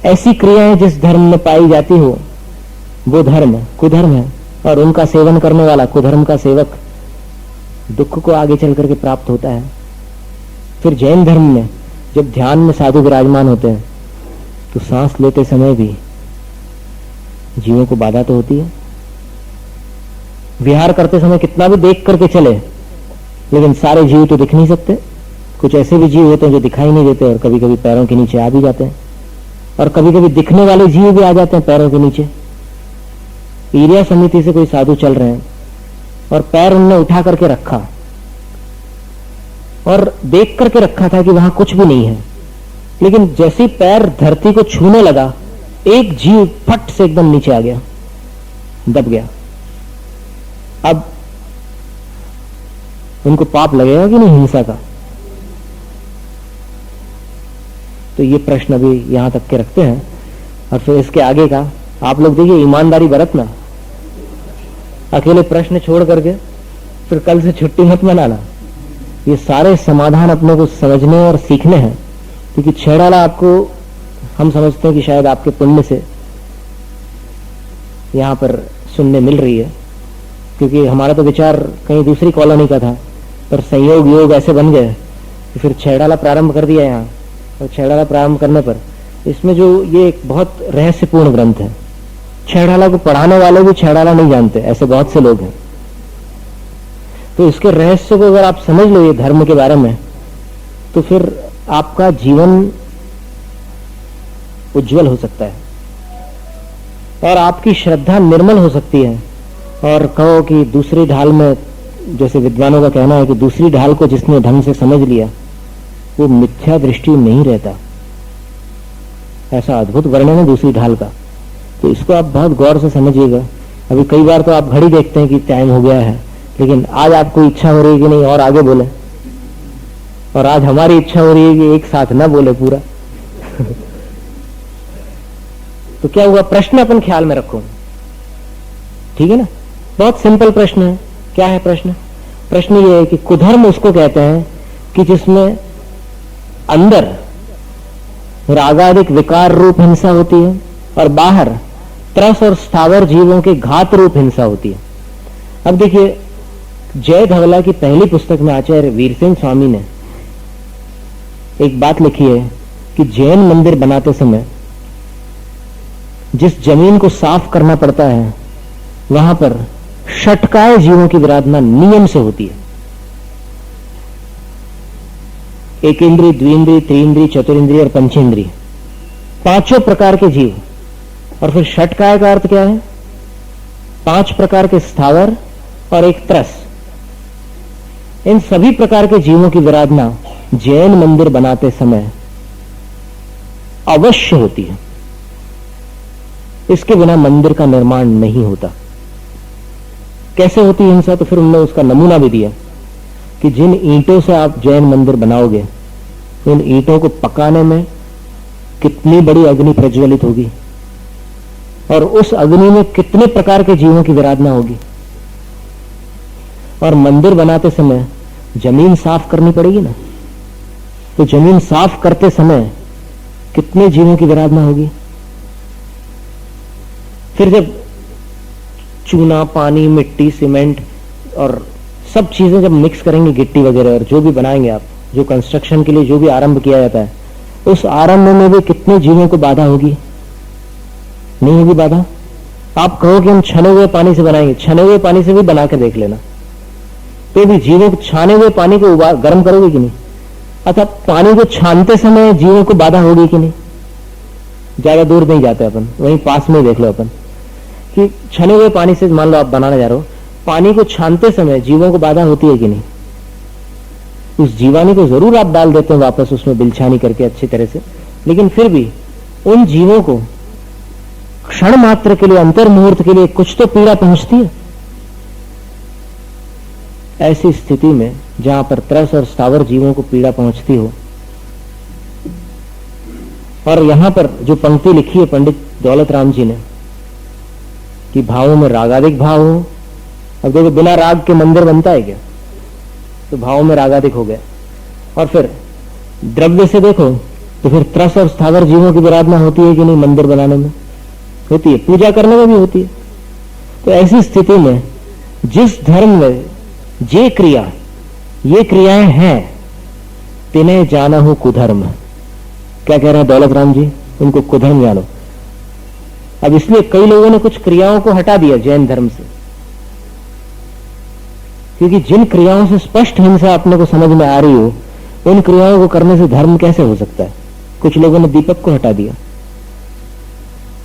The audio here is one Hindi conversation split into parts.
ऐसी क्रियाएं जिस धर्म में पाई जाती हो वो धर्म कुधर्म है, और उनका सेवन करने वाला कुधर्म का सेवक दुख को आगे चल करके प्राप्त होता है। फिर जैन धर्म में जब ध्यान में साधु विराजमान होते हैं तो सांस लेते समय भी जीवों को बाधा तो होती है। विहार करते समय कितना भी देख करके चले, लेकिन सारे जीव तो दिख नहीं सकते। कुछ ऐसे भी जीव होते हैं जो दिखाई नहीं देते और कभी कभी पैरों के नीचे आ भी जाते हैं, और कभी कभी दिखने वाले जीव भी आ जाते हैं पैरों के नीचे। ईरिया समिति से कोई साधु चल रहे हैं और पैर उनने उठा करके रखा और देख करके रखा था कि वहां कुछ भी नहीं है, लेकिन जैसे पैर धरती को छूने लगा एक जीव फट से एकदम नीचे आ गया, दब गया। अब उनको पाप लगेगा कि नहीं हिंसा का? तो ये प्रश्न अभी यहां तक के रखते हैं। और फिर इसके आगे का आप लोग देखिए, ईमानदारी बरतना, अकेले प्रश्न छोड़ करके फिर कल से छुट्टी मत मनाना। ये सारे समाधान अपने को समझने और सीखने हैं, क्योंकि छेड़ाला आपको हम समझते हैं कि शायद आपके पुण्य से यहां पर सुनने मिल रही है, क्योंकि हमारा तो विचार कहीं दूसरी कॉलोनी का था, पर संयोग योग ऐसे बन गए कि फिर छेड़ाला प्रारंभ कर दिया यहाँ। और छेड़ाला प्रारंभ करने पर इसमें जो ये एक बहुत रहस्यपूर्ण ग्रंथ है, छेड़ाला को पढ़ाने वाले भी छेड़ाला नहीं जानते, ऐसे बहुत से लोग हैं। तो इसके रहस्य को अगर आप समझ लो ये धर्म के बारे में, तो फिर आपका जीवन उज्जवल हो सकता है और आपकी श्रद्धा निर्मल हो सकती है। और कहो कि दूसरी ढाल में, जैसे विद्वानों का कहना है कि दूसरी ढाल को जिसने ढंग से समझ लिया वो मिथ्या दृष्टि नहीं रहता, ऐसा अद्भुत वर्णन है दूसरी ढाल का। तो इसको आप बहुत गौर से समझिएगा। अभी कई बार तो आप घड़ी देखते हैं कि टाइम हो गया है, लेकिन आज आपको इच्छा हो रही है कि नहीं और आगे बोले, और आज हमारी इच्छा हो रही है कि एक साथ ना बोले पूरा। तो क्या हुआ? प्रश्न अपन ख्याल में रखो, ठीक है ना? बहुत सिंपल प्रश्न है। क्या है प्रश्न? प्रश्न ये है कि कुधर्म उसको कहते हैं कि जिसमें अंदर रागादिक विकार रूप हिंसा होती है और बाहर त्रस और स्थावर जीवों के घात रूप हिंसा होती है। अब देखिए, जय धवला की पहली पुस्तक में आचार्य वीर सिंह स्वामी ने एक बात लिखी है कि जैन मंदिर बनाते समय जिस जमीन को साफ करना पड़ता है वहां पर षटकाय जीवों की विराधना नियम से होती है। एक इंद्रिय, द्विंद्रिय, त्रिंद्रिय, चतुरिंद्रिय और पंचेंद्रिय, पांचों प्रकार के जीव। और फिर षटकाय का अर्थ क्या है? 5 प्रकार के स्थावर और एक त्रस। इन सभी प्रकार के जीवों की विराधना जैन मंदिर बनाते समय अवश्य होती है। इसके बिना मंदिर का निर्माण नहीं होता। कैसे होती हिंसा? तो फिर उन्होंने उसका नमूना भी दिया कि जिन ईंटों से आप जैन मंदिर बनाओगे, उन ईंटों को पकाने में कितनी बड़ी अग्नि प्रज्वलित होगी और उस अग्नि में कितने प्रकार के जीवों की विराधना होगी। और मंदिर बनाते समय जमीन साफ करनी पड़ेगी ना, तो जमीन साफ करते समय कितने जीवों की विराधना होगी। फिर जब चूना, पानी, मिट्टी, सीमेंट और सब चीजें जब मिक्स करेंगे, गिट्टी वगैरह, और जो भी बनाएंगे आप, जो कंस्ट्रक्शन के लिए जो भी आरंभ किया जाता है, उस आरंभ में भी कितने जीवों को बाधा होगी? नहीं होगी बाधा? आप कहो कि हम छने हुए पानी से बनाएंगे, छने हुए पानी से भी बना के देख लेना, तो भी जीवों को छाने हुए पानी को गर्म करोगे कि नहीं? अच्छा, पानी को छानते समय जीवों को बाधा होगी कि नहीं? ज्यादा दूर नहीं जाते अपन, वहीं पास में देख लो अपन कि छने हुए पानी से मान लो आप बनाने जा रहे हो, पानी को छानते समय जीवों को बाधा होती है कि नहीं? उस जीवाणु को जरूर आप डाल देते हैं वापस उसमें बिलछानी करके अच्छी तरह से, लेकिन फिर भी उन जीवों को क्षण मात्र के लिए, अंतर मुहूर्त के लिए कुछ तो पीड़ा पहुंचती है। ऐसी स्थिति में जहां पर त्रस और स्थावर जीवों को पीड़ा पहुंचती हो, और यहां पर जो पंक्ति लिखी है पंडित दौलत राम जी ने कि भावों में रागादिक भाव हो। अब देखो, बिना राग के मंदिर बनता है क्या? तो भावों में रागादिक हो गया। और फिर द्रव्य से देखो तो फिर त्रस और स्थावर जीवों की विराधना होती है कि नहीं? मंदिर बनाने में होती है, पूजा करने में भी होती है। तो ऐसी स्थिति में जिस धर्म में ये क्रियाएं हैं, तिन्हें जाना हो कुधर्म। क्या कह रहे हैं दौलत राम जी? उनको कुधर्म जानो। अब इसलिए कई लोगों ने कुछ क्रियाओं को हटा दिया जैन धर्म से, क्योंकि जिन क्रियाओं से स्पष्ट हिंसा अपने को समझ में आ रही हो, उन क्रियाओं को करने से धर्म कैसे हो सकता है? कुछ लोगों ने दीपक को हटा दिया,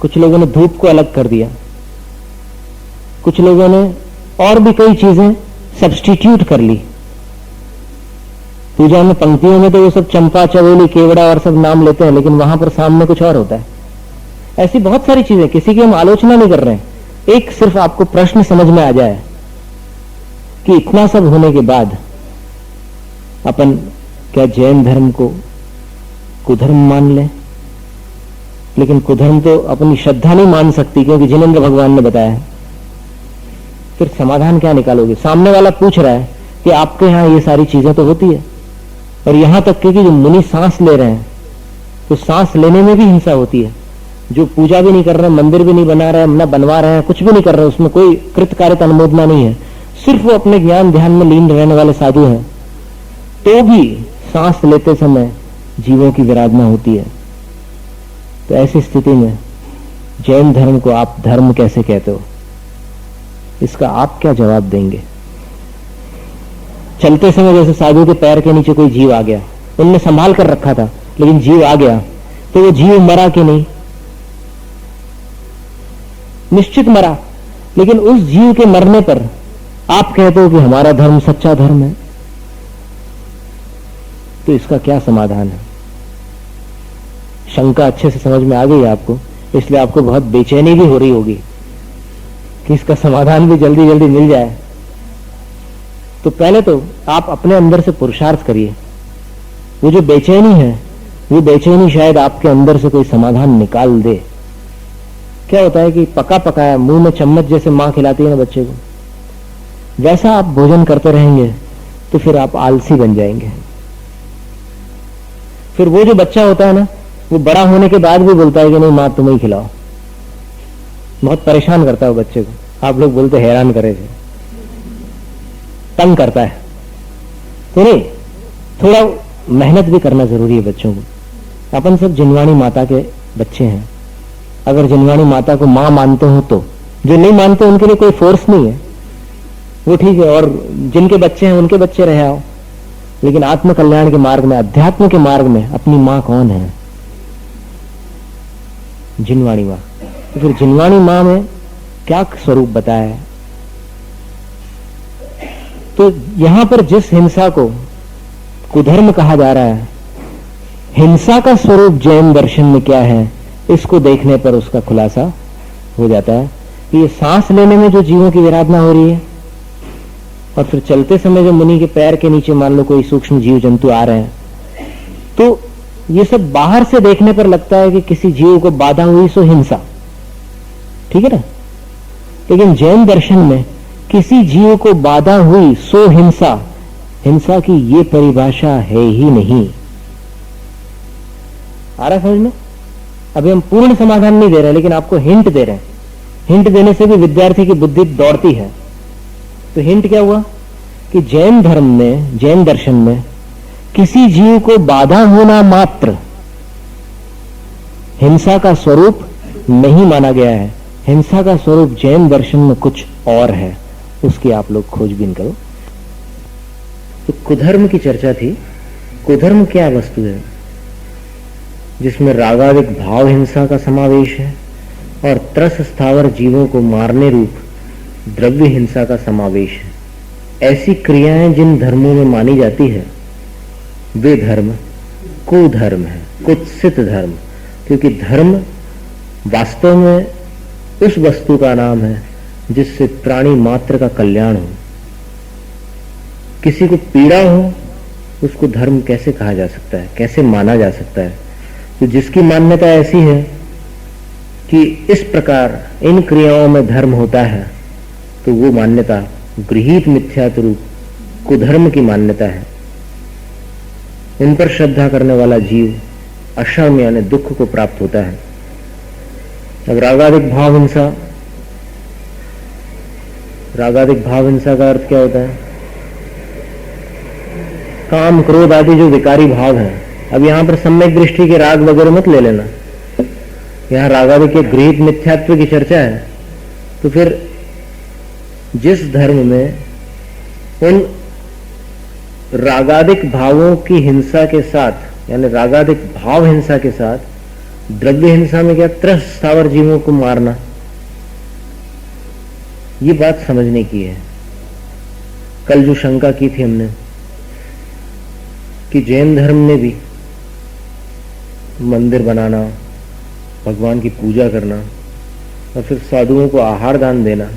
कुछ लोगों ने धूप को अलग कर दिया, कुछ लोगों ने और भी कई चीजें सब्स्टिट्यूट कर ली। पूजा में पंक्तियों में तो वो सब चंपा, चवेली, केवड़ा और सब नाम लेते हैं, लेकिन वहां पर सामने कुछ और होता है। ऐसी बहुत सारी चीजें, किसी की हम आलोचना नहीं कर रहे हैं, एक सिर्फ आपको प्रश्न समझ में आ जाए कि इतना सब होने के बाद अपन क्या जैन धर्म को कुधर्म मान लें? लेकिन कुधर्म तो अपनी श्रद्धा नहीं मान सकती, क्योंकि जिनेंद्र भगवान ने बताया है। फिर समाधान क्या निकालोगे? सामने वाला पूछ रहा है कि आपके यहां ये सारी चीजें तो होती है, और यहां तक कि जो मुनि सांस ले रहे हैं, तो सांस लेने में भी हिंसा होती है। जो पूजा भी नहीं कर रहे, मंदिर भी नहीं बना रहे, न बनवा रहे हैं, कुछ भी नहीं कर रहे, उसमें कोई कृतकार्यता अनुमोदना नहीं है, सिर्फ वो अपने ज्ञान ध्यान में लीन रहने वाले साधु हैं, तो भी सांस लेते समय जीवों की विराधना होती है। तो ऐसी स्थिति में जैन धर्म को आप धर्म कैसे कहते हो? इसका आप क्या जवाब देंगे? चलते समय जैसे साधु के पैर के नीचे कोई जीव आ गया, उनने संभाल कर रखा था, लेकिन जीव आ गया, तो वो जीव मरा कि नहीं? निश्चित मरा। लेकिन उस जीव के मरने पर आप कहते हो कि हमारा धर्म सच्चा धर्म है, तो इसका क्या समाधान है? शंका अच्छे से समझ में आ गई आपको, इसलिए आपको बहुत बेचैनी भी हो रही होगी कि इसका समाधान भी जल्दी जल्दी मिल जाए। तो पहले तो आप अपने अंदर से पुरुषार्थ करिए। वो जो बेचैनी है, वो बेचैनी शायद आपके अंदर से कोई समाधान निकाल दे। क्या होता है कि पका पकाया मुंह में चम्मच जैसे मां खिलाती है ना बच्चे को, वैसा आप भोजन करते रहेंगे तो फिर आप आलसी बन जाएंगे। फिर वो जो बच्चा होता है ना, वो बड़ा होने के बाद भी बोलता है कि नहीं मां तुम ही खिलाओ। बहुत परेशान करता है वो बच्चे को, आप लोग बोलते हैरान करे थे, तंग करता है। तो नहीं, थोड़ा मेहनत भी करना जरूरी है बच्चों को। अपन सब जिनवाणी माता के बच्चे हैं। अगर जिनवाणी माता को मां मानते हो तो, जो नहीं मानते उनके लिए कोई फोर्स नहीं है, वो ठीक है, और जिनके बच्चे हैं उनके बच्चे रहे आओ। लेकिन आत्म कल्याण के मार्ग में, अध्यात्म के मार्ग में अपनी मां कौन है? जिनवाणी मां। तो फिर जिनवाणी मां में क्या स्वरूप बताया है? तो यहां पर जिस हिंसा को कुधर्म कहा जा रहा है, हिंसा का स्वरूप जैन दर्शन में क्या है, इसको देखने पर उसका खुलासा हो जाता है कि ये सांस लेने में जो जीवों की विराधना हो रही है, और फिर चलते समय जो मुनि के पैर के नीचे मान लो कोई सूक्ष्म जीव जंतु आ रहे हैं, तो ये सब बाहर से देखने पर लगता है कि किसी जीव को बाधा हुई सो हिंसा, ठीक है ना? लेकिन जैन दर्शन में किसी जीव को बाधा हुई सो हिंसा, हिंसा की ये परिभाषा है ही नहीं। आ रहा समझ में? अभी हम पूर्ण समाधान नहीं दे रहे, लेकिन आपको हिंट दे रहे हैं। हिंट देने से भी विद्यार्थी की बुद्धि दौड़ती है। तो हिंट क्या हुआ कि जैन धर्म में, जैन दर्शन में किसी जीव को बाधा होना मात्र हिंसा का स्वरूप नहीं माना गया है। हिंसा का स्वरूप जैन दर्शन में कुछ और है, उसकी आप लोग खोजबीन करो। तो कुधर्म की चर्चा थी। कुधर्म क्या वस्तु है? जिसमें रागाविक भाव हिंसा का समावेश है और त्रस स्थावर जीवों को मारने रूप द्रव्य हिंसा का समावेश है। ऐसी क्रियाएं जिन धर्मों में मानी जाती है वे धर्म कुधर्म है, कुत्सित धर्म। क्योंकि धर्म वास्तव में उस वस्तु का नाम है जिससे प्राणी मात्र का कल्याण हो। किसी को पीड़ा हो, उसको धर्म कैसे कहा जा सकता है, कैसे माना जा सकता है? तो जिसकी मान्यता ऐसी है कि इस प्रकार इन क्रियाओं में धर्म होता है, तो वो मान्यता गृहीत मिथ्यात्व रूप कुधर्म की मान्यता है। इन पर श्रद्धा करने वाला जीव अशर्म यानी दुख को प्राप्त होता है। अब रागादिक भाव हिंसा, रागादिक भाव हिंसा का अर्थ क्या होता है? काम क्रोध आदि जो विकारी भाव है। अब यहां पर सम्यक दृष्टि के राग वगैरह मत ले लेना, यहां रागादिक के गृहीत मिथ्यात्व की चर्चा है। तो फिर जिस धर्म में उन रागादिक भावों की हिंसा के साथ, यानी रागादिक भाव हिंसा के साथ द्रव्य हिंसा में क्या त्रस्त स्थावर जीवों को मारना, ये बात समझने की है। कल जो शंका की थी हमने कि जैन धर्म में भी मंदिर बनाना, भगवान की पूजा करना और फिर साधुओं को आहार दान देना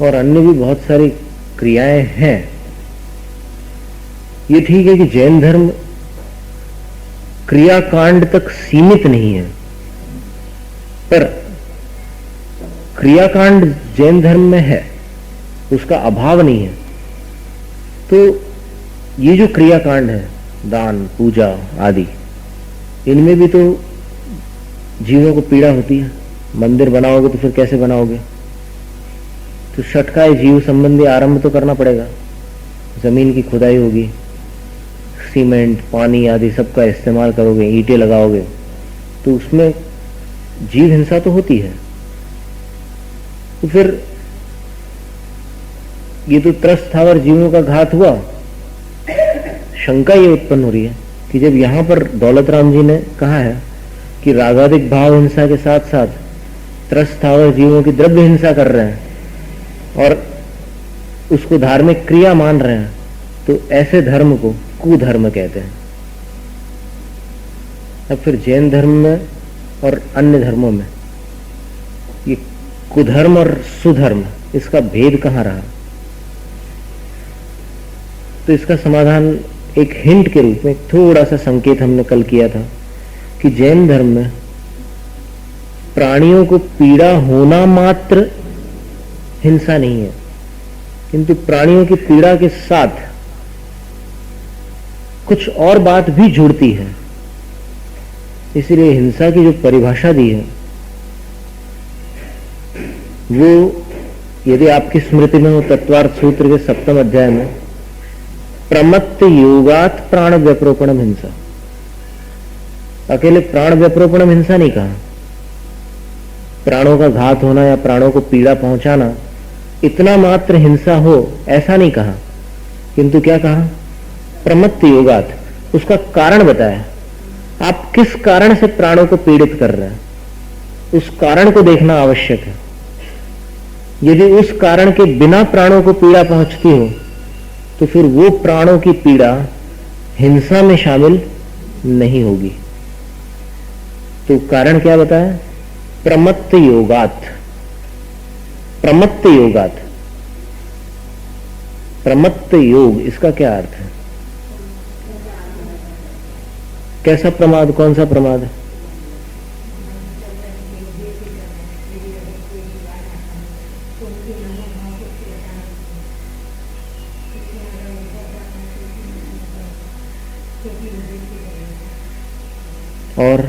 और अन्य भी बहुत सारी क्रियाएं हैं। ये ठीक है कि जैन धर्म क्रियाकांड तक सीमित नहीं है, पर क्रियाकांड जैन धर्म में है, उसका अभाव नहीं है। तो ये जो क्रियाकांड है, दान पूजा आदि, इनमें भी तो जीवों को पीड़ा होती है। मंदिर बनाओगे तो फिर कैसे बनाओगे? तो षटकाय जीव संबंधी आरंभ तो करना पड़ेगा। जमीन की खुदाई होगी, सीमेंट पानी आदि सबका इस्तेमाल करोगे, ईंटें लगाओगे, तो उसमें जीव हिंसा तो होती है। तो फिर ये तो त्रस्त स्थावर जीवों का घात हुआ। शंका ये उत्पन्न हो रही है कि जब यहां पर दौलत राम जी ने कहा है कि रागादिक भाव हिंसा के साथ साथ त्रस्त स्थावर जीवों की द्रव्य हिंसा कर रहे हैं और उसको धार्मिक क्रिया मान रहे हैं, तो ऐसे धर्म को कुधर्म कहते हैं। अब फिर जैन धर्म में और अन्य धर्मों में ये कुधर्म और सुधर्म, इसका भेद कहां रहा? तो इसका समाधान एक हिंट के रूप में, थोड़ा सा संकेत हमने कल किया था कि जैन धर्म में प्राणियों को पीड़ा होना मात्र हिंसा नहीं है, किंतु प्राणियों की पीड़ा के साथ कुछ और बात भी जुड़ती है। इसलिए हिंसा की जो परिभाषा दी है वो, यदि आपकी स्मृति में हो, तत्वार्थ सूत्र के 7वें अध्याय में प्रमत्त योगात प्राण व्यप्रोपणम हिंसा, अकेले प्राण व्यप्रोपणम हिंसा नहीं कहा। प्राणों का घात होना या प्राणों को पीड़ा पहुंचाना इतना मात्र हिंसा हो ऐसा नहीं कहा, किंतु क्या कहा? प्रमत्त योगात, उसका कारण बताया। आप किस कारण से प्राणों को पीड़ित कर रहे हैं, उस कारण को देखना आवश्यक है। यदि उस कारण के बिना प्राणों को पीड़ा पहुंचती हो तो फिर वो प्राणों की पीड़ा हिंसा में शामिल नहीं होगी। तो कारण क्या बताया? प्रमत्त योगात। प्रमत्त योगात, प्रमत्त योग, इसका क्या अर्थ है? कैसा प्रमाद? कौन सा प्रमाद? और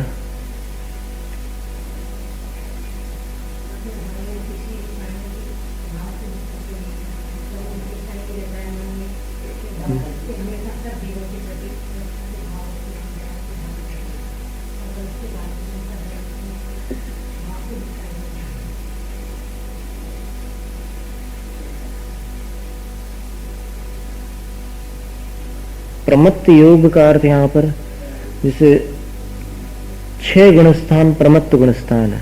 प्रमत्त योग का अर्थ यहां पर, जैसे 6 गुणस्थान प्रमत्त गुणस्थान है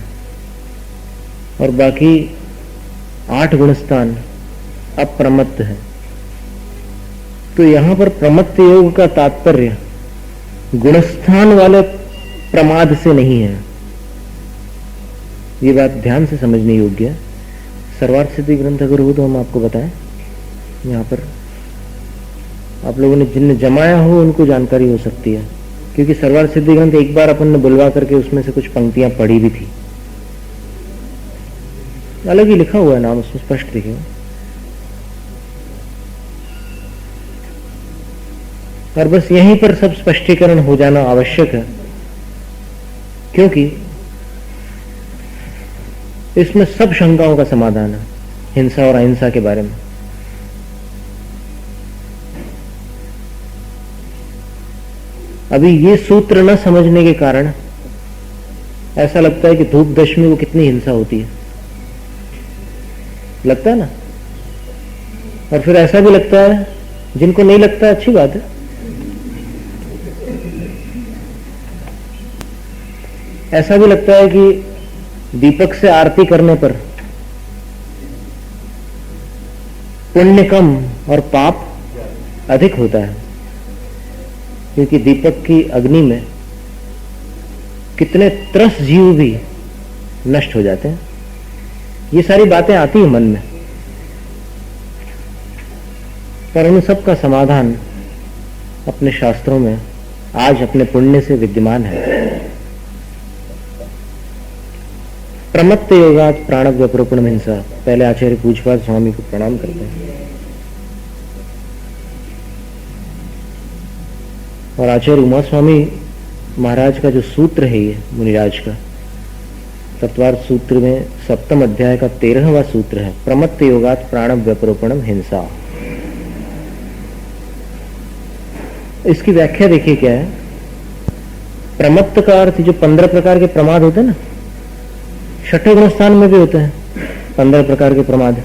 और बाकी 8 गुणस्थान अप्रमत्त है। तो यहां पर प्रमत्त योग का तात्पर्य गुणस्थान वाले प्रमाद से नहीं है। ये बात ध्यान से समझने योग्य है। सर्वार्थ सिद्धि ग्रंथ अगर हो तो हम आपको बताएं, यहां पर आप लोगों ने जिनने जमाया हो उनको जानकारी हो सकती है, क्योंकि सर्वार्थ सिद्धि ग्रंथ एक बार अपन ने बुलवा करके उसमें से कुछ पंक्तियां पढ़ी भी थी। अलग ही लिखा हुआ है नाम, उसमें स्पष्ट लिखे हुए। और बस यहीं पर सब स्पष्टीकरण हो जाना आवश्यक है क्योंकि इसमें सब शंकाओं का समाधान है हिंसा और अहिंसा के बारे में। अभी ये सूत्र न समझने के कारण ऐसा लगता है कि धूप दशमी को कितनी हिंसा होती है, लगता है ना। और फिर ऐसा भी लगता है, जिनको नहीं लगता है अच्छी बात है, ऐसा भी लगता है कि दीपक से आरती करने पर पुण्य कम और पाप अधिक होता है, क्योंकि दीपक की अग्नि में कितने त्रस्त जीव भी नष्ट हो जाते हैं। ये सारी बातें आती हैं मन में, पर उन सब का समाधान अपने शास्त्रों में आज अपने पुण्य से विद्यमान है। प्रमत्त योगात प्राणक व्यपरोपण हिंसा। पहले आचार्य पूज्यपाद स्वामी को प्रणाम करते हैं। और आचार्य उमा स्वामी महाराज का जो सूत्र है, ये मुनिराज का तत्वार्थ सूत्र में 7वें अध्याय का 13वां सूत्र है, प्रमत्त योगात प्राणक व्यपरोपणम हिंसा। इसकी व्याख्या देखिए क्या है। प्रमत्त का अर्थ जो 15 प्रकार के प्रमाद होते हैं ना, छठे गुणस्थान में भी होते हैं 15 प्रकार के प्रमाद,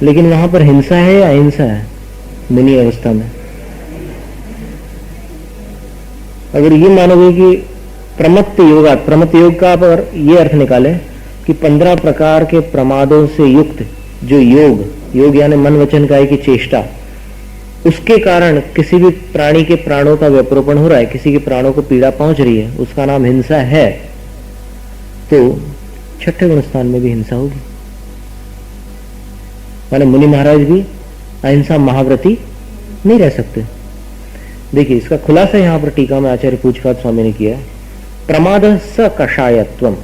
लेकिन वहां पर हिंसा है या अहिंसा है मुनि अवस्था में। अगर ये मानोगे कि प्रमत्त योगात, प्रमत्त योग का आप अगर ये अर्थ निकाले कि 15 प्रकार के प्रमादों से युक्त जो योग यानी मन वचन काया की चेष्टा, उसके कारण किसी भी प्राणी के प्राणों का व्यपरोपण हो रहा है, किसी के प्राणों को पीड़ा पहुंच रही है, उसका नाम हिंसा है, तो छठे गुण स्थान में भी हिंसा होगी। माने मुनि महाराज भी अहिंसा महाव्रती नहीं रह सकते। देखिए इसका खुलासा यहां पर टीका में आचार्य पूज्यपाद स्वामी ने किया है। प्रमाद स कषायत्वम,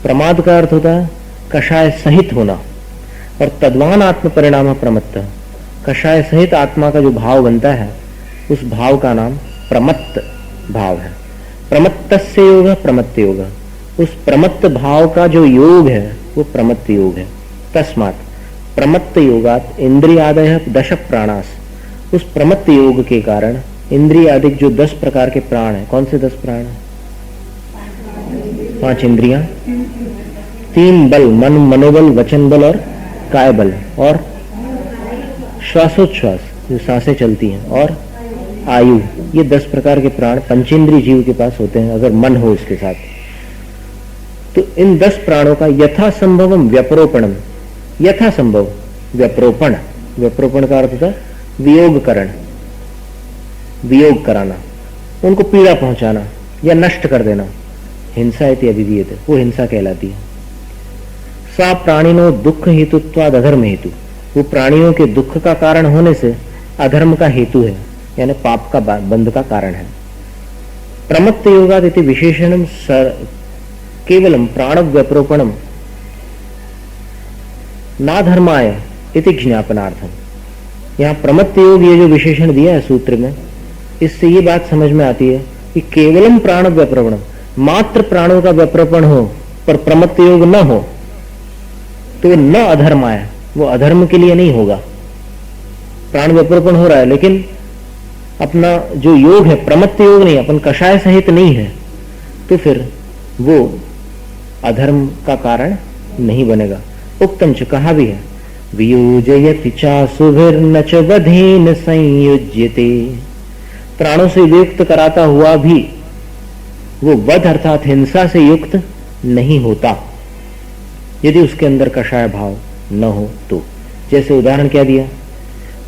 प्रमाद का अर्थ होता है कषाय सहित होना, और तद्वान आत्म परिणाम प्रमत्त, कषाय सहित आत्मा का जो भाव बनता है उस भाव का नाम प्रमत्त भाव है। प्रमत्तस्य योग प्रमत्त योग, उस प्रमत्त भाव का जो योग है वो प्रमत्त योग है। तस्मात् प्रमत्त योगात इंद्रियादय 10 प्राणास, उस प्रमत्त योग के कारण इंद्रियादिक जो 10 प्रकार के प्राण है, कौन से 10 प्राण है? 5 इंद्रियां, 3 बल, मन मनोबल, वचन बल और काय बल, और श्वासोच्छ्वास जो सांसें चलती हैं, और आयु, ये 10 प्रकार के प्राण पंचेंद्रिय जीव के पास होते हैं अगर मन हो उसके साथ। तो इन 10 प्राणों का यथासंभवम व्यपरोपणम, यथासंभव व्यपरोपण, व्यपरोपण का अर्थ था वियोगकरण, वियोग कराना, उनको पीड़ा पहुंचाना या नष्ट कर देना, हिंसा इति अभिधीयते, वो हिंसा कहलाती है। सा प्राणिनो दुख हेतुत्वाद अधर्म हेतु, वो प्राणियों के दुख का कारण होने से अधर्म का हेतु है, यानी पाप का बंध का कारण है। प्रमत्त योगाद इति विशेषणम केवलम प्राण व्यपरोपणम ना धर्माय इति ज्ञापनार्थम। यहां प्रमत्त योग ये जो विशेषण दिया है सूत्र में, इससे ये बात समझ में आती है कि केवलम प्राण व्यपरोपणम, मात्र प्राणों का व्यपरोपण हो पर प्रमत्त योग न हो तो न अधर्म आए, वो अधर्म के लिए नहीं होगा। प्राण व्यपरोपण हो रहा है लेकिन अपना जो योग है प्रमत्त योग नहीं, अपन कषाय सहित नहीं है, तो फिर वो अधर्म का कारण नहीं बनेगा। उक्तम च, कहा भी है, वियोजयति चासुभिर्न च वधेन संयुज्यते, प्राणों से युक्त कराता हुआ भी वो वध अर्थात हिंसा से युक्त नहीं होता यदि उसके अंदर कषाय भाव न हो तो। जैसे उदाहरण क्या दिया,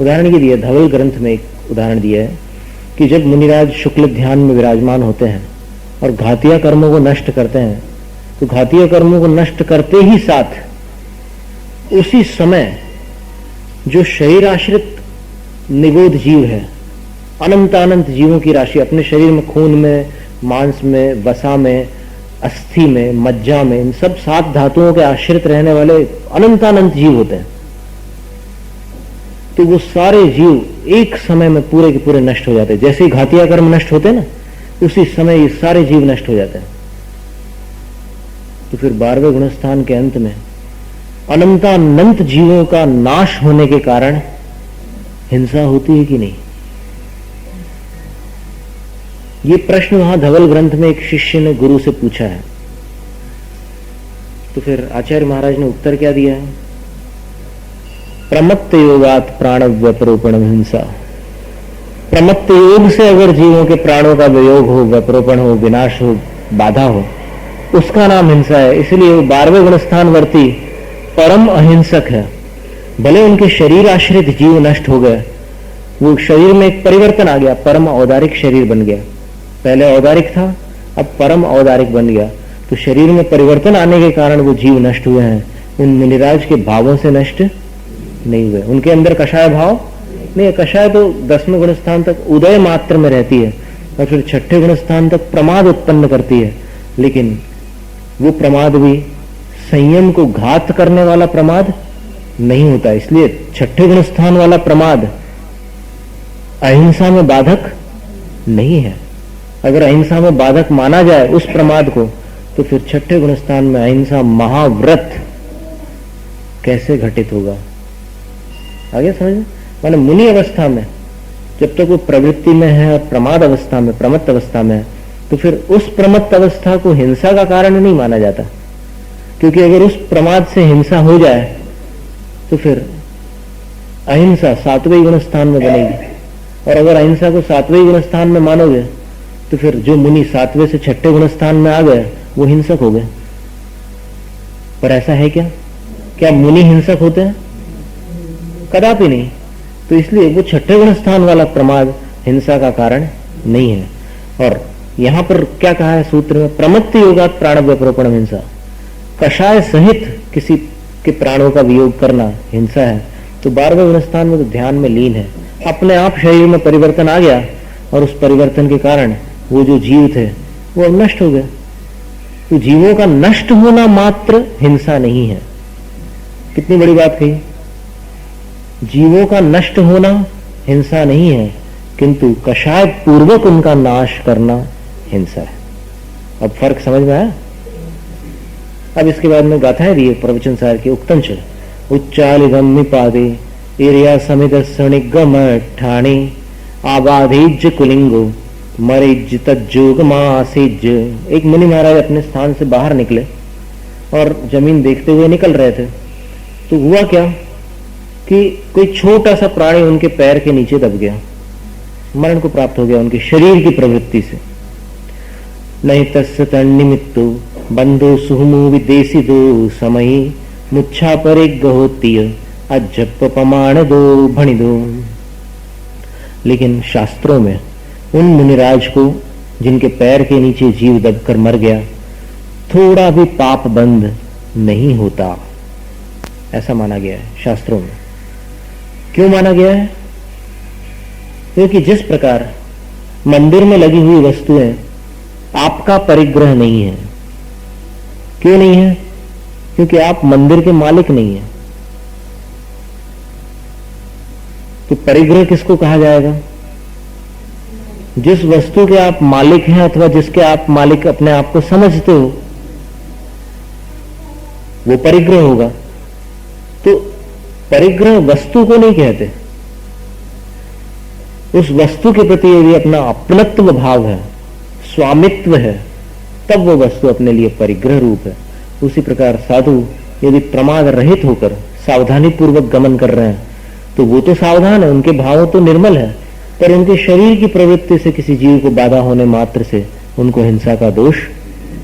उदाहरण ये दिया, धवल ग्रंथ में एक उदाहरण दिया है कि जब मुनिराज शुक्ल ध्यान में विराजमान होते हैं और घातिया कर्मों को नष्ट करते हैं, तो घातिया कर्मों को नष्ट करते ही साथ उसी समय जो शरीर आश्रित निगोध जीव है, अनंत अनंत जीवों की राशि अपने शरीर में, खून में, मांस में, वसा में, अस्थि में, मज्जा में, इन सब 7 धातुओं के आश्रित रहने वाले अनंत अनंत जीव होते हैं। तो वो सारे जीव एक समय में पूरे के पूरे नष्ट हो जाते हैं। जैसे ही घातिया कर्म नष्ट होते हैं ना, उसी समय ये सारे जीव नष्ट हो जाते हैं। तो फिर 12वें गुणस्थान के अंत में अनंतानंत जीवों का नाश होने के कारण हिंसा होती है कि नहीं? ये प्रश्न वहां धवल ग्रंथ में एक शिष्य ने गुरु से पूछा है। तो फिर आचार्य महाराज ने उत्तर क्या दिया है? प्रमत्त योगात प्राण व्यपरोपण हिंसा। प्रमत्त योग से अगर जीवों के प्राणों का वियोग हो, व्यपरोपण हो, विनाश हो, बाधा हो, उसका नाम हिंसा है। इसलिए वो 12वें गुणस्थान वर्ती परम अहिंसक है। भले उनके शरीर आश्रित जीव नष्ट हो गए, वो शरीर में एक परिवर्तन आ गया, परम औदारिक शरीर बन गया। पहले औदारिक था, अब परम औदारिक बन गया। तो शरीर में परिवर्तन आने के कारण वो जीव नष्ट हुए हैं, उन मुनिराज के भावों से नष्ट नहीं हुए। उनके अंदर कषाय भाव नहीं, कषाय तो 10वें गुणस्थान तक उदय मात्र में रहती है और फिर 6ठे गुणस्थान तक प्रमाद उत्पन्न करती है। लेकिन वो प्रमाद भी संयम को घात करने वाला प्रमाद नहीं होता। इसलिए 6ठे गुणस्थान वाला प्रमाद अहिंसा में बाधक नहीं है। अगर अहिंसा में बाधक माना जाए उस प्रमाद को, तो फिर 6ठे गुणस्थान में अहिंसा महाव्रत कैसे घटित होगा? आगे समझ? माने मुनि अवस्था में जब तक वो प्रवृत्ति में है और प्रमाद अवस्था में, प्रमत्त अवस्था में है, तो फिर उस प्रमत्त अवस्था को हिंसा का कारण नहीं माना जाता। क्योंकि अगर उस प्रमाद से हिंसा हो जाए तो फिर अहिंसा 7वें गुणस्थान में बनेगी। और अगर अहिंसा को 7वें गुणस्थान में मानोगे तो फिर जो मुनि 7वें से 6ठे गुणस्थान में आ गए वो हिंसक हो गए। पर ऐसा है क्या? क्या मुनि हिंसक होते हैं? कदापि नहीं। तो इसलिए वो 6ठे गुणस्थान वाला प्रमाद हिंसा का कारण नहीं है। और यहां पर क्या कहा है सूत्र में? प्रमत्त योगात प्राण व्यपरोपण हिंसा। कषाय सहित किसी के प्राणों का वियोग करना हिंसा है। तो 12वें गुणस्थान में तो ध्यान में लीन है, अपने आप शरीर में परिवर्तन आ गया और उस परिवर्तन के कारण वो जो जीव थे वो अब नष्ट हो गए। तो जीवों का नष्ट होना मात्र हिंसा नहीं है। कितनी बड़ी बात कही! जीवों का नष्ट होना हिंसा नहीं है, किंतु कषाय पूर्वक उनका नाश करना हिंसा है। अब फर्क समझ में आया? अब इसके बाद में गाथाएं दी प्रवचन सार के उक्तम चल उच्चालिगम निपादे एरिया समित सणिगम ठाणे आबाधिज कुलिंगो मरिज तज्जोग मासिज। एक मुनि महाराज अपने स्थान से बाहर निकले और जमीन देखते हुए निकल रहे थे। तो हुआ क्या कि कोई छोटा सा प्राणी उनके पैर के नीचे दब गया, मरण को प्राप्त हो गया उनके शरीर की प्रवृत्ति से। नहीं तस्य तन्निमित्तो बंधो सुहमु विदेशी दो समयी मुच्छा पर एक गहोती अजप पमाण दो भणि दो। लेकिन शास्त्रों में उन मुनिराज को जिनके पैर के नीचे जीव दबकर मर गया थोड़ा भी पाप बंध नहीं होता, ऐसा माना गया है शास्त्रों में। क्यों माना गया है? क्योंकि जिस प्रकार मंदिर में लगी हुई वस्तुएं आपका परिग्रह नहीं है। क्यों नहीं है? क्योंकि आप मंदिर के मालिक नहीं हैं। तो परिग्रह किसको कहा जाएगा? जिस वस्तु के आप मालिक हैं अथवा जिसके आप मालिक अपने आप को समझते हो वो परिग्रह होगा। तो परिग्रह वस्तु को नहीं कहते, उस वस्तु के प्रति यदि अपना अपनत्व भाव है, स्वामित्व है, तब वो वस्तु अपने लिए परिग्रह रूप है। उसी प्रकार साधु यदि प्रमाद रहित होकर सावधानी पूर्वक गमन कर रहे हैं तो वो तो सावधान है, उनके भाव तो निर्मल है, पर उनके शरीर की प्रवृत्ति से किसी जीव को बाधा होने मात्र से उनको हिंसा का दोष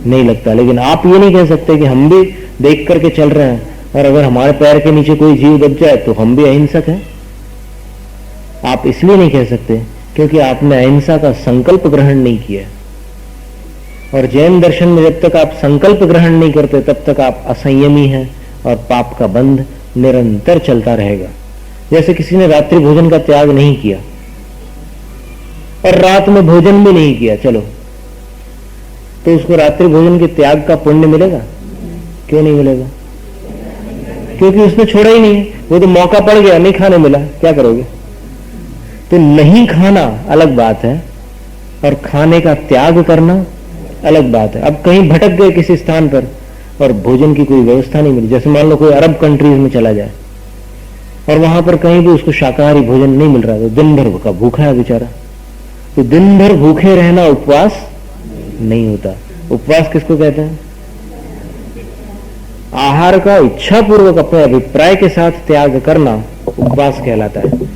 नहीं लगता। लेकिन आप ये नहीं कह सकते कि हम भी देख करके चल रहे हैं और अगर हमारे पैर के नीचे कोई जीव दब जाए तो हम भी अहिंसक हैं। आप इसलिए नहीं कह सकते क्योंकि आपने अहिंसा का संकल्प ग्रहण नहीं किया। और जैन दर्शन में जब तक आप संकल्प ग्रहण नहीं करते तब तक आप असंयमी हैं और पाप का बंध निरंतर चलता रहेगा। जैसे किसी ने रात्रि भोजन का त्याग नहीं किया और रात में भोजन भी नहीं किया, चलो तो उसको रात्रि भोजन के त्याग का पुण्य मिलेगा? क्यों नहीं मिलेगा? क्योंकि उसने छोड़ा ही नहीं। वो तो मौका पड़ गया, नहीं खाने मिला, क्या करोगे? तो नहीं खाना अलग बात है और खाने का त्याग करना अलग बात है। अब कहीं भटक गए किसी स्थान पर और भोजन की कोई व्यवस्था नहीं मिली, जैसे मान लो कोई अरब कंट्रीज में चला जाए और वहां पर कहीं भी उसको शाकाहारी भोजन नहीं मिल रहा है, तो दिन भर का भूखा है बेचारा। तो दिन भर भूखे रहना उपवास नहीं होता। उपवास किसको कहते हैं? आहार का इच्छा पूर्वक अपने अभिप्राय के साथ त्याग करना उपवास कहलाता है।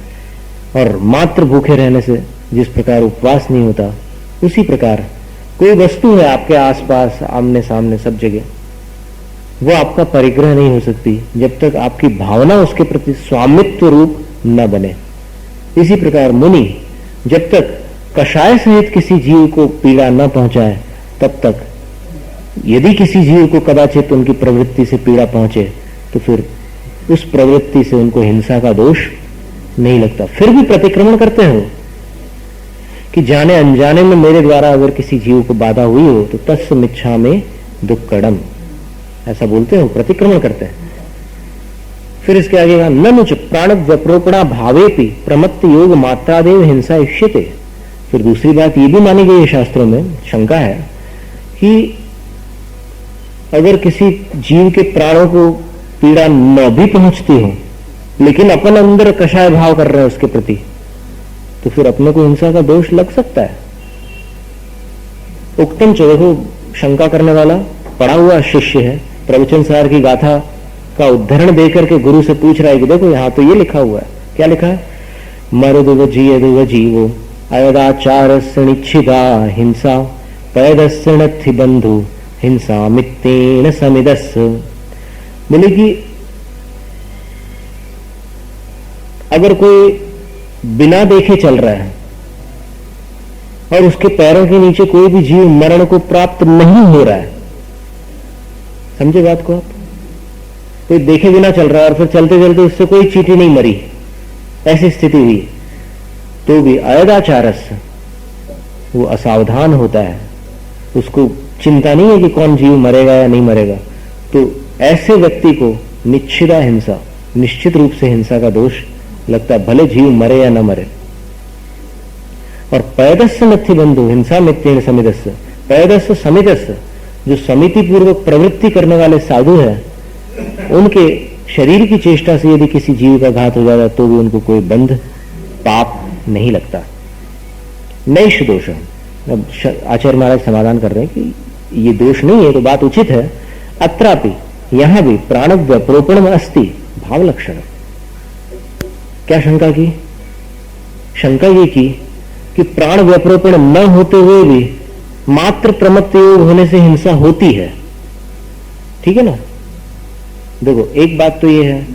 और मात्र भूखे रहने से जिस प्रकार उपवास नहीं होता, उसी प्रकार कोई वस्तु है आपके आसपास, आमने सामने सब जगह, वो आपका परिग्रह नहीं हो सकती जब तक आपकी भावना उसके प्रति स्वामित्व रूप न बने। इसी प्रकार मुनि जब तक कषाय सहित किसी जीव को पीड़ा न पहुंचाए, तब तक यदि किसी जीव को कदाचित उनकी प्रवृत्ति से पीड़ा पहुंचे, तो फिर उस प्रवृत्ति से उनको हिंसा का दोष नहीं लगता। फिर भी प्रतिक्रमण करते हो कि जाने अनजाने में मेरे द्वारा अगर किसी जीव को बाधा हुई हो तो तस्य मिच्छामि दुक्कडम, ऐसा बोलते हो, प्रतिक्रमण करते हैं। फिर इसके आगे कहा ननुच प्राण व्यप्रोपणा भावेपि प्रमत्त योग मात्रादेव हिंसा इष्यते। फिर दूसरी बात ये भी मानी गई है शास्त्रों में, शंका है कि अगर किसी जीव के प्राणों को पीड़ा न भी पहुंचती हो, लेकिन अपन अंदर कषाय भाव कर रहे हैं उसके प्रति, तो फिर अपने को हिंसा का दोष लग सकता है। उक्तम चो, देखो शंका करने वाला पढ़ा हुआ शिष्य है, प्रवचन सार की गाथा का उद्धरण देकर के गुरु से पूछ रहा है कि देखो यहां तो ये लिखा हुआ है। क्या लिखा है? मरुदुव जीयदुव जीवो अयदाचारस्य निच्छिदा हिंसा पैदस्य नत्थि बंधु हिंसा मित्तेन समिदस्य। बोले कि अगर कोई बिना देखे चल रहा है और उसके पैरों के नीचे कोई भी जीव मरण को प्राप्त नहीं हो रहा है, समझे बात को आप? कोई देखे बिना चल रहा है और फिर चलते चलते उससे कोई चींटी नहीं मरी, ऐसी स्थिति हुई, तो भी अयदाचारस, वो असावधान होता है, उसको चिंता नहीं है कि कौन जीव मरेगा या नहीं मरेगा, तो ऐसे व्यक्ति को निश्चिदा हिंसा, निश्चित रूप से हिंसा का दोष लगता है, भले जीव मरे या न मरे। और पैदस्य नत्थि बंधु हिंसा मित्तेन समिदस्य, पैदस्य समिदस्य, जो समिति पूर्वक प्रवृत्ति करने वाले साधु हैं, उनके शरीर की चेष्टा से यदि किसी जीव का घात हो जाता तो भी उनको कोई बंध पाप नहीं लगता। नैष दोष। अब आचार्य महाराज समाधान कर रहे हैं कि ये दोष नहीं है, तो बात उचित है। अत्रापि, यहां भी प्राण व्यप्रोपणम अस्ति भाव लक्षण। क्या शंका की? शंका ये की कि प्राण व्यप्रोपण न होते हुए भी मात्र प्रमत्त योग होने से हिंसा होती है, ठीक है ना? देखो एक बात तो ये है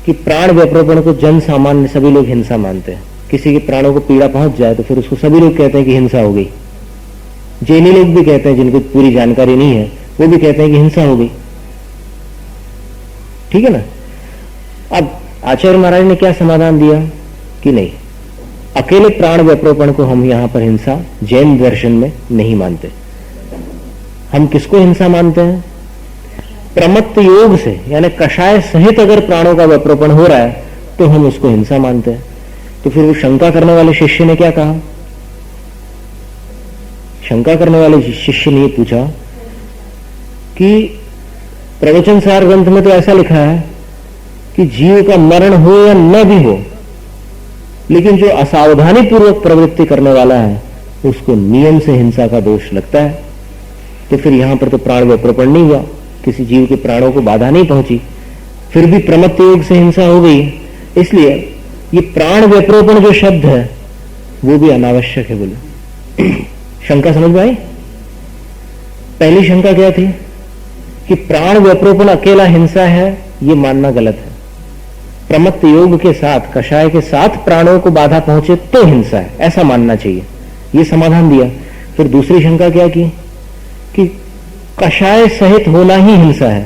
कि प्राण व्यप्रोपण को जन सामान्य सभी लोग हिंसा मानते हैं। किसी के प्राणों को पीड़ा पहुंच जाए तो फिर उसको सभी लोग कहते हैं कि हिंसा हो गई। जैनी लोग भी कहते हैं, जिनको पूरी जानकारी नहीं है, वो भी कहते हैं कि हिंसा हो गई, ठीक है ना? अब आचार्य महाराज ने क्या समाधान दिया कि नहीं, अकेले प्राण व्यप्रोपण को हम यहां पर हिंसा जैन दर्शन में नहीं मानते। हम किसको हिंसा मानते हैं? प्रमत्त योग से, यानी कषाय सहित अगर प्राणों का व्यप्रोपण हो रहा है तो हम उसको हिंसा मानते हैं। तो फिर वो शंका करने वाले शिष्य ने क्या कहा? शंका करने वाले शिष्य ने पूछा कि प्रवचन सार ग्रंथ में तो ऐसा लिखा है कि जीव का मरण हो या न भी हो, लेकिन जो असावधानी पूर्वक प्रवृत्ति करने वाला है उसको नियम से हिंसा का दोष लगता है। तो फिर यहां पर तो प्राण व्यप्रोपण नहीं हुआ, किसी जीव के प्राणों को बाधा नहीं पहुंची, फिर भी प्रमत्त योग से हिंसा हो गई। इसलिए ये प्राण व्यप्रोपण जो शब्द है वो भी अनावश्यक है। बोले शंका समझ में आई? पहली शंका क्या थी कि प्राण व्यप्रोपण अकेला हिंसा है, ये मानना गलत है। प्रमत्त योग के साथ, कषाय के साथ प्राणों को बाधा पहुंचे तो हिंसा है, ऐसा मानना चाहिए। ये समाधान दिया। फिर दूसरी शंका क्या की कि कषाय सहित होना ही हिंसा है,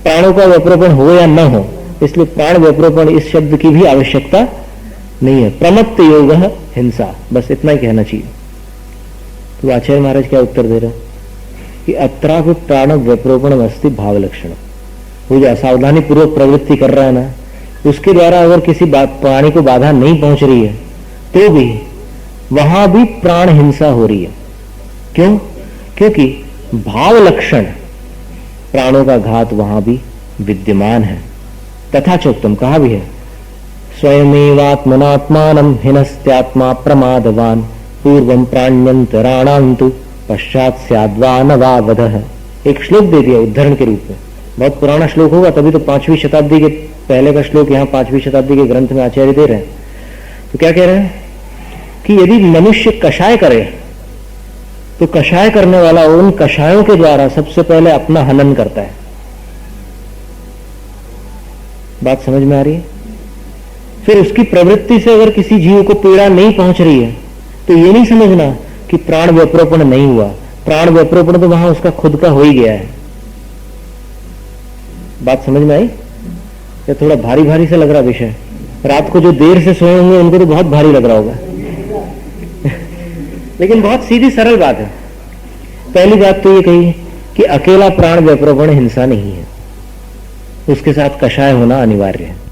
प्राणों का व्यप्रोपण हो या न हो, इसलिए प्राण व्यप्रोपण इस शब्द की भी आवश्यकता नहीं है। प्रमत्त योग हिंसा, बस इतना ही कहना चाहिए। तो आचार्य महाराज क्या उत्तर दे रहे हैं कि अत्रापि प्राण व्यप्रोपण अस्ति भाव लक्षण। वो जो असावधानी पूर्वक प्रवृत्ति कर रहा है ना, उसके द्वारा अगर किसी प्राणी को बाधा नहीं पहुंच रही है तो भी वहां भी प्राण हिंसा हो रही है। क्यों? क्योंकि भाव लक्षण, प्राणों का घात वहां भी विद्यमान है। तथा चोक्तम, कहा भी है, स्वयमेवात्मनात्मानं हिनस्त्यात्मा प्रमादवान पूर्वं प्राण्यंतराणांतु पश्चात स्याद्वा न वा वधः। एक श्लोक दे दिया उद्धरण के रूप में, बहुत पुराना श्लोक होगा, तभी तो 5वीं शताब्दी के पहले का श्लोक यहाँ 5वीं शताब्दी के ग्रंथ में आचार्य दे रहे हैं। तो क्या कह रहे हैं कि यदि मनुष्य कषाय करे तो कषाय करने वाला उन कषायों के द्वारा सबसे पहले अपना हनन करता है। बात समझ में आ रही है? फिर उसकी प्रवृत्ति से अगर किसी जीव को पीड़ा नहीं पहुंच रही है तो ये नहीं समझना कि प्राण व्यपरोपण नहीं हुआ। प्राण व्यपरोपण तो वहां उसका खुद का हो ही गया है। बात समझ में आई? या थोड़ा भारी भारी से लग रहा विषय? रात को जो देर से सोए होंगे उनको तो बहुत भारी लग रहा होगा लेकिन बहुत सीधी सरल बात है। पहली बात तो ये कही कि अकेला प्राण व्यपरोपण हिंसा नहीं है, उसके साथ कषाय होना अनिवार्य है।